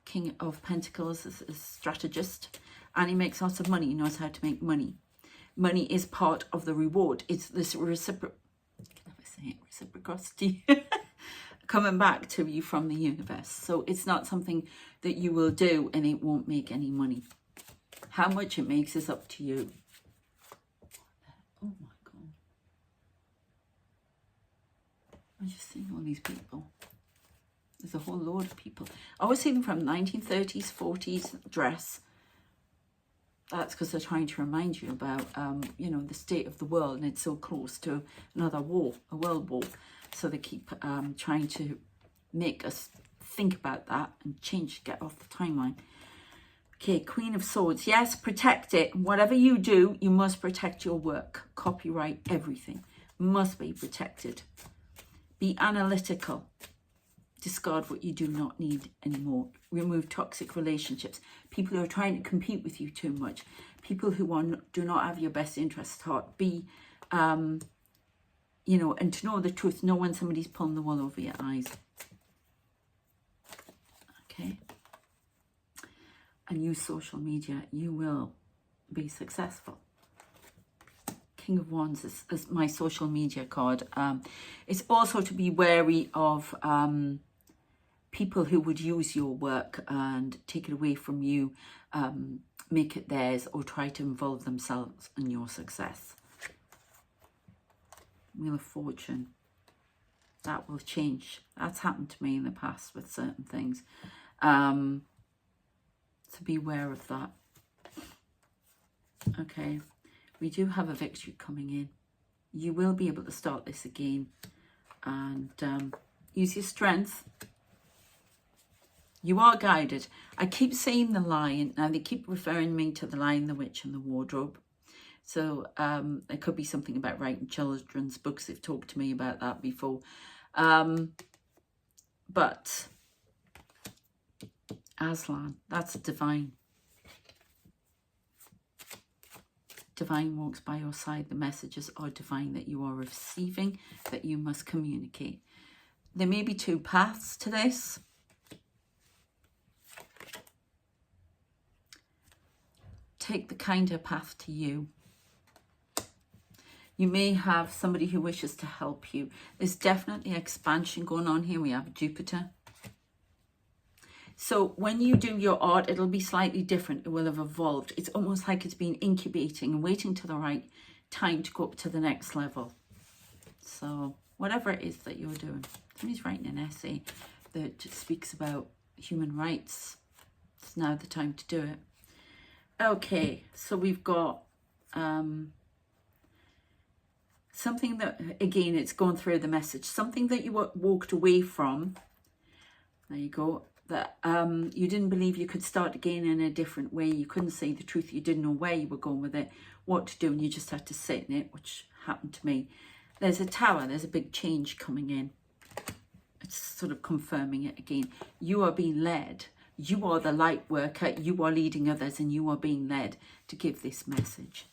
King of Pentacles is a strategist, and he makes lots of money. He knows how to make money. Money is part of the reward. It's this reciprocity coming back to you from the universe. So it's not something that you will do and it won't make any money. How much it makes is up to you. Oh my God. I'm just seeing all these people. There's a whole load of people. I always see them from 1930s, 40s dress. That's because they're trying to remind you about, you know, the state of the world, and it's so close to another war, a world war. So they keep trying to make us think about that and change, get off the timeline. Okay, Queen of Swords. Yes, protect it. Whatever you do, you must protect your work. Copyright, everything must be protected. Be analytical. Discard what you do not need anymore. Remove toxic relationships. People who are trying to compete with you too much. People who do not have your best interests at heart. Be, you know, and to know the truth. Know when somebody's pulling the wool over your eyes. Okay. And use social media. You will be successful. King of Wands is my social media card. It's also to be wary of people who would use your work and take it away from you, make it theirs, or try to involve themselves in your success. Wheel of Fortune. That will change. That's happened to me in the past with certain things. So be aware of that. Okay. We do have a victory coming in. You will be able to start this again. And use your strength. You are guided. I keep saying the Lion. Now, they keep referring me to the Lion, the Witch, and the Wardrobe. So it could be something about writing children's books. They've talked to me about that before. But Aslan, that's divine. Divine walks by your side. The messages are divine that you are receiving, that you must communicate. There may be two paths to this. Take the kinder path to you. You may have somebody who wishes to help you. There's definitely expansion going on here. We have Jupiter. So when you do your art, it'll be slightly different. It will have evolved. It's almost like it's been incubating and waiting to the right time to go up to the next level. So whatever it is that you're doing. Somebody's writing an essay that speaks about human rights. It's now the time to do it. Okay, so we've got something that, again, it's going through the message, something that you walked away from. There you go. That you didn't believe you could start again in a different way. You couldn't see the truth. You didn't know where you were going with it, what to do, and you just had to sit in it, which happened to me. There's a tower. There's a big change coming in. It's sort of confirming it again. You are being led. You are the light worker. You are leading others, and you are being led to give this message.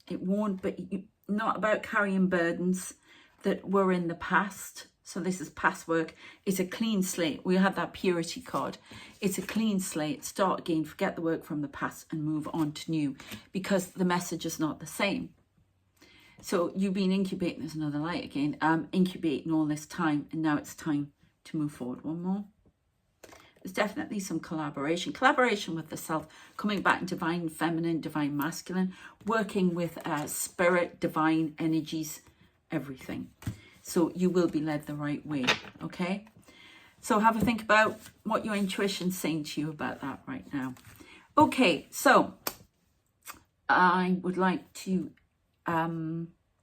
It won't be not about carrying burdens that were in the past. So this is past work. It's a clean slate. We have that purity card. It's a clean slate. Start again. Forget the work from the past and move on to new, because the message is not the same. So you've been incubating. There's another light again. Incubating all this time, and now it's time to move forward. One more. There's definitely some collaboration with the self, coming back in divine feminine, divine masculine, working with spirit, divine energies, everything. So you will be led the right way, okay? So have a think about what your intuition's saying to you about that right now. Okay, so I would like to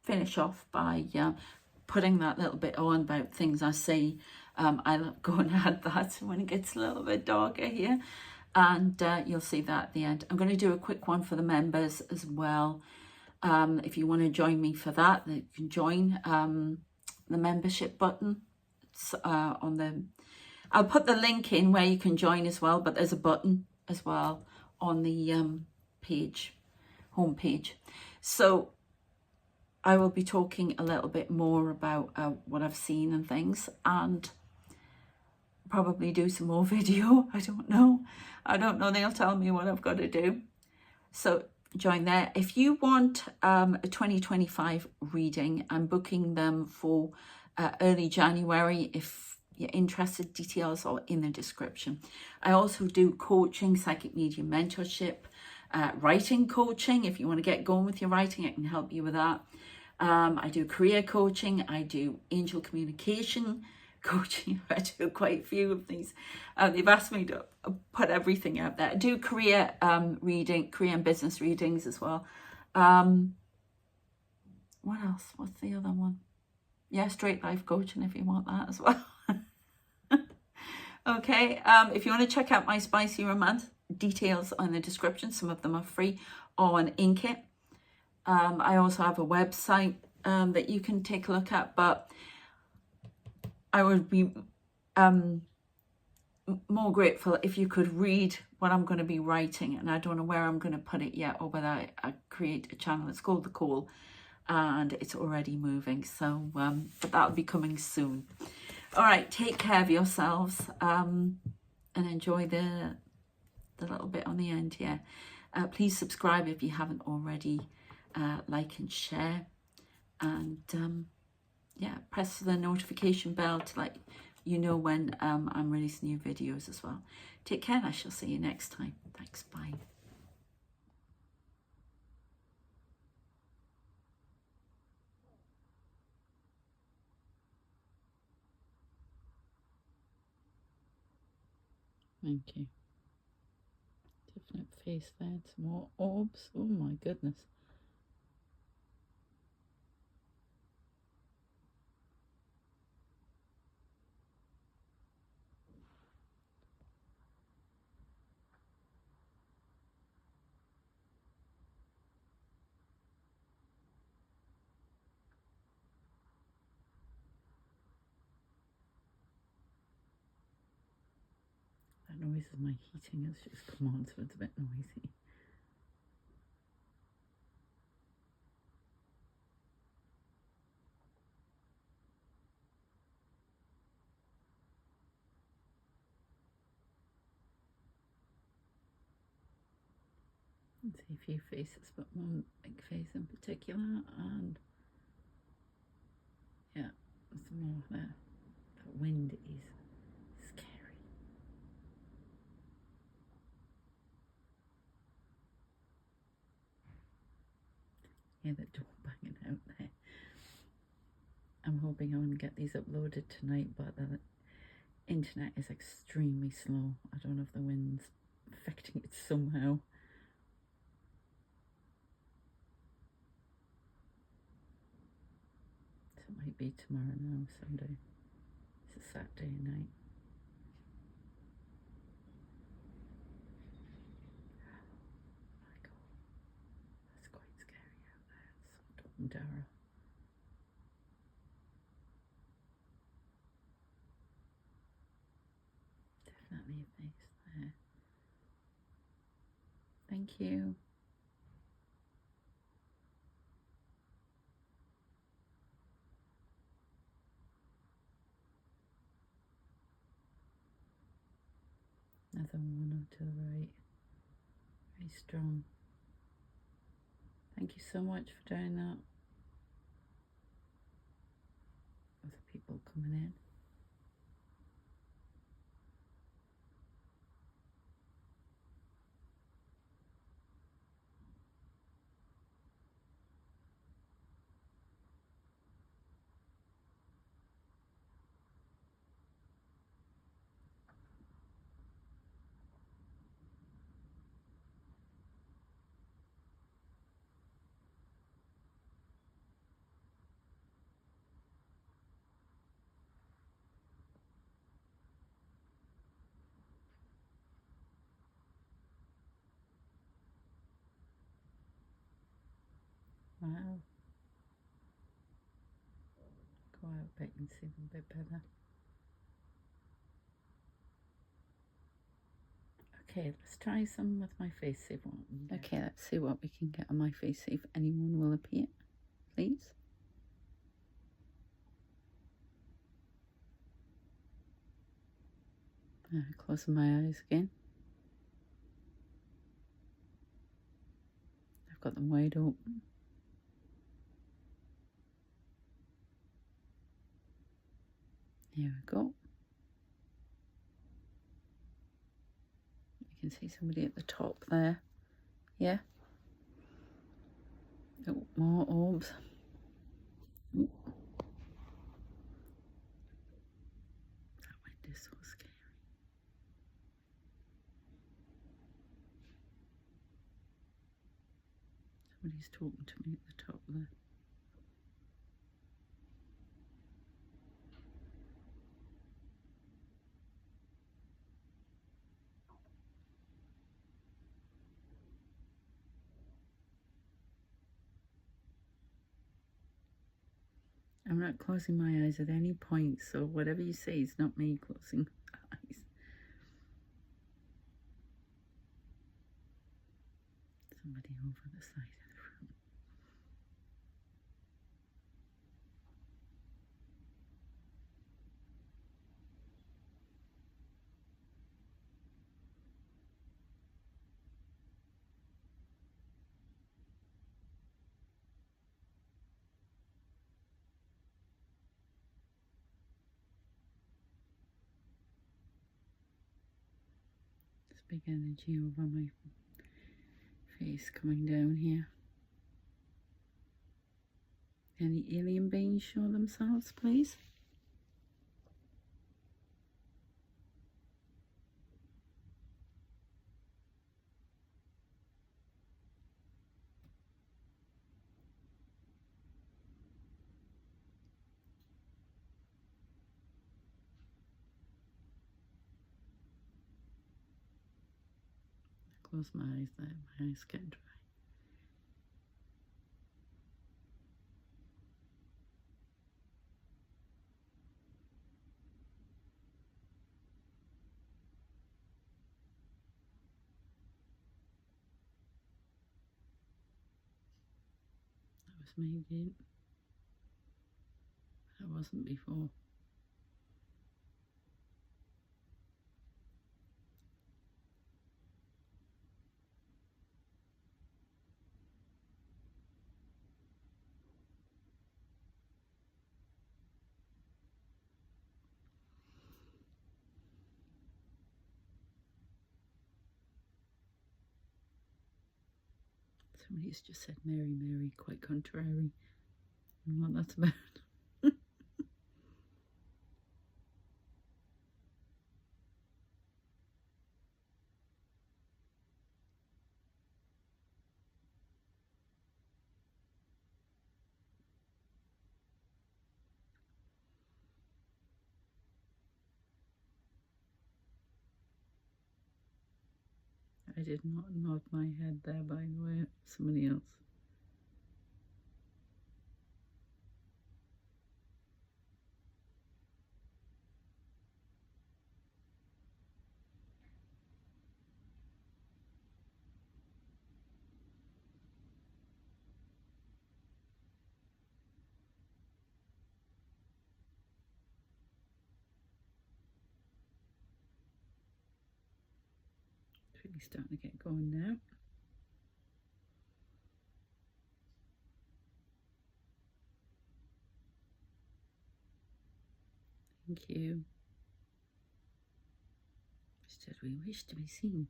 finish off by putting that little bit on about things I say. I'll go and add that when it gets a little bit darker here, and you'll see that at the end. I'm going to do a quick one for the members as well. If you want to join me for that, you can join the membership button. It's on the, I'll put the link in where you can join as well, but there's a button as well on the home page. So I will be talking a little bit more about what I've seen and things, and probably do some more video. I don't know. They'll tell me what I've got to do. So join there. If you want a 2025 reading, I'm booking them for early January. If you're interested, details are in the description. I also do coaching, psychic medium mentorship, writing coaching. If you want to get going with your writing, I can help you with that. I do career coaching. I do angel communication coaching. I do quite a few of these. They've asked me to put everything out there. I do career reading, career and business readings as well. What else? What's the other one? Yeah, straight life coaching if you want that as well. Okay, if you want to check out my Spicy Romance, details on the description. Some of them are free on Inkit. I also have a website that you can take a look at, but I would be more grateful if you could read what I'm going to be writing, and I don't know where I'm going to put it yet, or whether I create a channel. It's called The Call, and it's already moving, so but that'll be coming soon. All right, take care of yourselves, and enjoy the little bit on the end here. Please subscribe if you haven't already, like and share, and yeah, press the notification bell to let you know when I'm releasing new videos as well. Take care, and I shall see you next time. Thanks, bye. Thank you. Definite face there. Some more orbs. Oh my goodness. That noise is my heating has just come on, so it's a bit noisy. Let's see a few faces, but one big face in particular, and yeah, there's more there. That wind is scary. Yeah, that door banging out there. I'm hoping I want to get these uploaded tonight, but the internet is extremely slow. I don't know if the wind's affecting it somehow. So it might be tomorrow now, Sunday. It's a Saturday night. My God, that's quite scary out there. It's so dark and dark. Definitely a face there. Thank you. Another one to the right. Very strong. Thank you so much for doing that. Other people coming in. Wow. Go out a bit and see them a bit better. Okay, let's try some with my face, see what we can get. Okay, let's see what we can get on my face, see if anyone will appear, please. Closing my eyes again. I've got them wide open. Here we go. You can see somebody at the top there. Yeah. Oh, more orbs. Ooh. That wind is so scary. Somebody's talking to me at the top there. I'm not closing my eyes at any point, so whatever you say is not me closing my eyes. Somebody over the side of the room. There's big energy over my face coming down here. Any alien beings show themselves, please? Close my eyes there, my eyes get dry. That was me again. That wasn't before. Somebody's just said Mary, Mary, quite contrary. I don't know what that's about. I did not nod my head there, by the way. Somebody else. It's really starting to get going now. Thank you. Said we wish to be seen.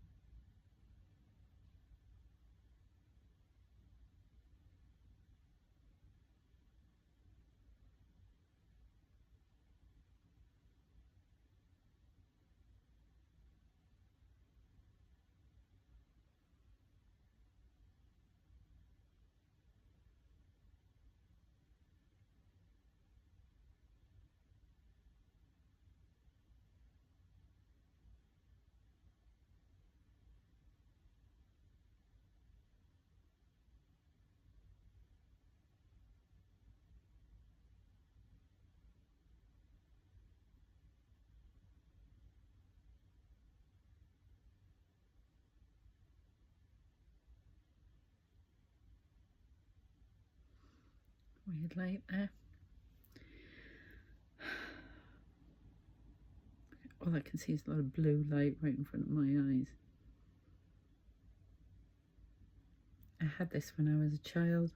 Weird light there. All I can see is a lot of blue light right in front of my eyes. I had this when I was a child.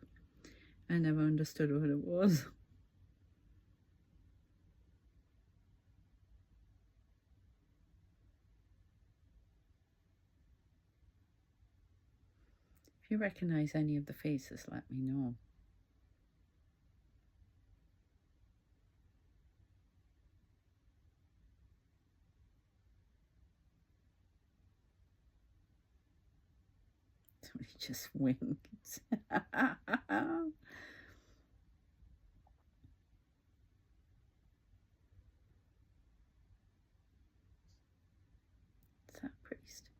I never understood what it was. If you recognise any of the faces, let me know. Somebody just winks. Is that a priest?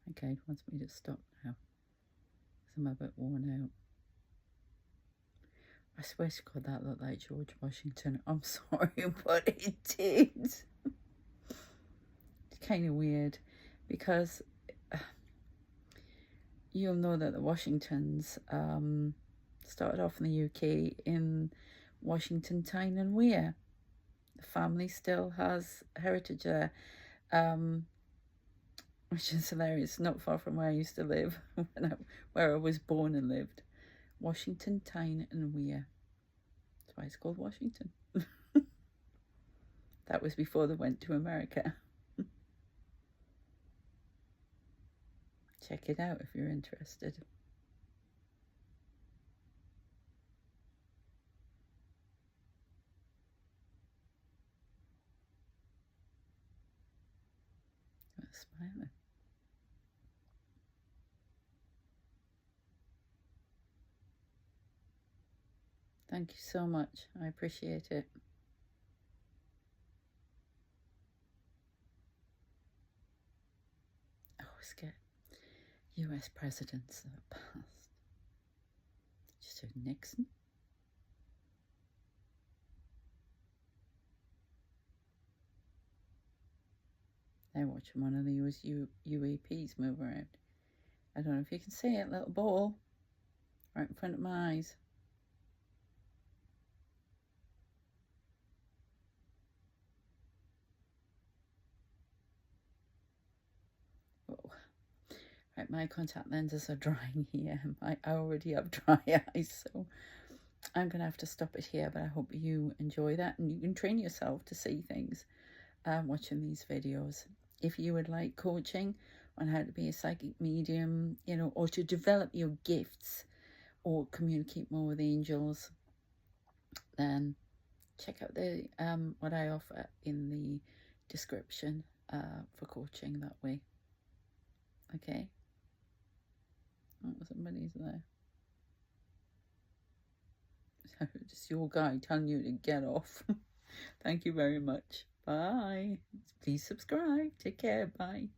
My guide wants me to stop now because I'm a bit worn out. I swear to God that looked like George Washington. I'm sorry, but it did. It's kind of weird because you'll know that the Washingtons started off in the UK in Washington, Tyne and Wear. The family still has heritage there, which is hilarious. Not far from where I used to live, where I was born and lived. Washington, Tyne and Wear. That's why it's called Washington. That was before they went to America. Check it out if you're interested. Smiling. Thank you so much. I appreciate it. I always get US presidents of the past. Just heard Nixon. They're watching one of the UAPs move around. I don't know if you can see it, little ball right in front of my eyes. Oh. Right, my contact lenses are drying here. I already have dry eyes, so I'm going to have to stop it here, but I hope you enjoy that and you can train yourself to see things watching these videos. If you would like coaching on how to be a psychic medium, you know, or to develop your gifts or communicate more with angels, then check out the what I offer in the description for coaching that way. Okay. Oh, somebody's there. It's your guy telling you to get off. Thank you very much. Bye. Please subscribe. Take care. Bye.